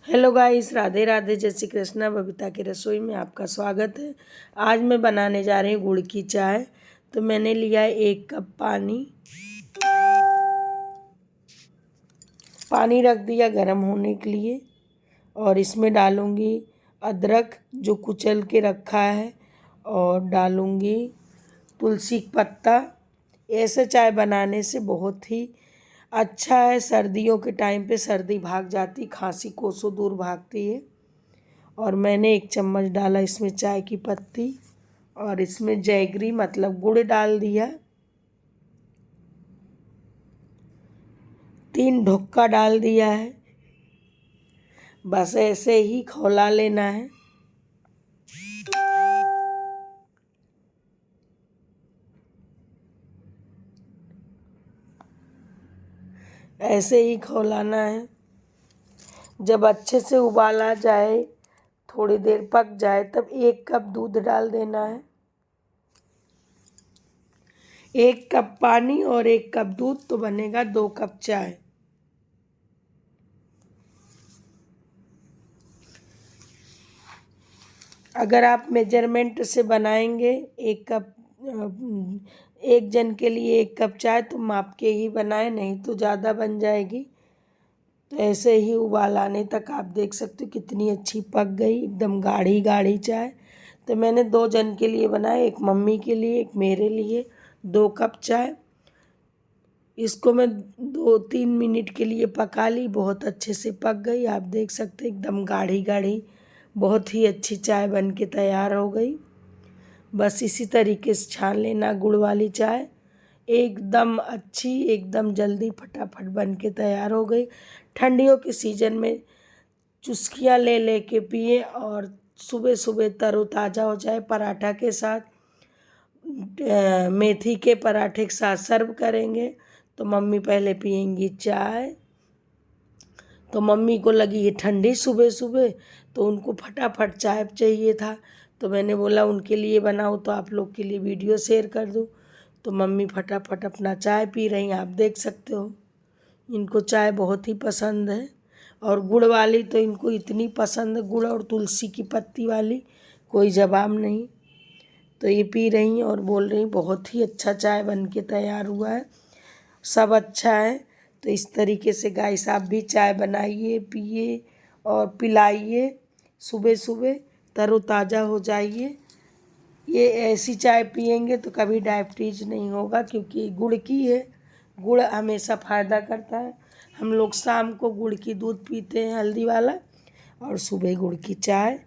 Hello guys, Radhe Radhe, जय श्री कृष्णा। बबीता की रसोई में आपका स्वागत है। आज मैं बनाने जा रही हूँ गुड़ की चाय। तो मैंने लिया है 1 कप पानी रख दिया गर्म होने के लिए। और इसमें डालूँगी अदरक जो कुचल के रखा है, और डालूँगी तुलसी पत्ता। ऐसे चाय बनाने से बहुत ही अच्छा है। सर्दियों के टाइम पे सर्दी भाग जाती, खांसी कोसों दूर भागती है। और मैंने 1 चम्मच डाला इसमें चाय की पत्ती, और इसमें जैगरी मतलब गुड़ डाल दिया। 3 ढुक्का डाल दिया है। बस ऐसे ही खौला लेना है। ऐसे ही खौलाना है। जब अच्छे से उबाला जाए, थोड़ी देर पक जाए, तब 1 कप दूध डाल देना है। 1 कप पानी और 1 कप दूध तो बनेगा 2 कप चाय। अगर आप मेजरमेंट से बनाएंगे 1 कप, 1 जन के लिए 1 कप चाय, तो माप के ही बनाए, नहीं तो ज़्यादा बन जाएगी। तो ऐसे ही उबाल आने तक आप देख सकते हो कितनी अच्छी पक गई, एकदम गाढ़ी गाढ़ी चाय। तो मैंने 2 जन के लिए बनाया, 1 मम्मी के लिए, 1 मेरे लिए, 2 कप चाय। इसको मैं 2-3 मिनट के लिए पका ली, बहुत अच्छे से पक गई। आप देख सकते एकदम गाढ़ी गाढ़ी, बहुत ही अच्छी चाय बन के तैयार हो गई। बस इसी तरीके से छान लेना गुड़ वाली चाय। एकदम अच्छी, एकदम जल्दी फटाफट बन के तैयार हो गई। ठंडियों के सीज़न में चुस्कियाँ ले लेके पिए, और सुबह सुबह तरोताज़ा हो जाए। पराठा के साथ, मेथी के पराठे के साथ सर्व करेंगे। तो मम्मी पहले पियेंगी चाय। तो मम्मी को लगी ये ठंडी सुबह सुबह, तो उनको फटाफट चाय चाहिए था। तो मैंने बोला उनके लिए बनाऊँ तो आप लोग के लिए वीडियो शेयर कर दूँ। तो मम्मी फटाफट अपना चाय पी रही हैं, आप देख सकते हो। इनको चाय बहुत ही पसंद है, और गुड़ वाली तो इनको इतनी पसंद है, गुड़ और तुलसी की पत्ती वाली, कोई जवाब नहीं। तो ये पी रही हैं और बोल रही बहुत ही अच्छा चाय बन के तैयार हुआ है, सब अच्छा है। तो इस तरीके से गाइस आप भी चाय बनाइए, पिए और पिलाइए। सुबह सुबह तरोताज़ा हो जाइए। ये ऐसी चाय पियेंगे तो कभी डायबिटीज़ नहीं होगा, क्योंकि गुड़ की है। गुड़ हमेशा फ़ायदा करता है। हम लोग शाम को गुड़ की दूध पीते हैं, हल्दी वाला, और सुबह गुड़ की चाय।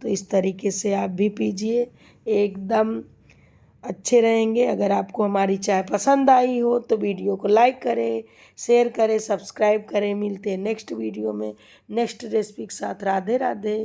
तो इस तरीके से आप भी पीजिए, एकदम अच्छे रहेंगे। अगर आपको हमारी चाय पसंद आई हो तो वीडियो को लाइक करें, शेयर करें, सब्सक्राइब करें। मिलते हैं नेक्स्ट वीडियो में नेक्स्ट रेसिपी के साथ। राधे राधे।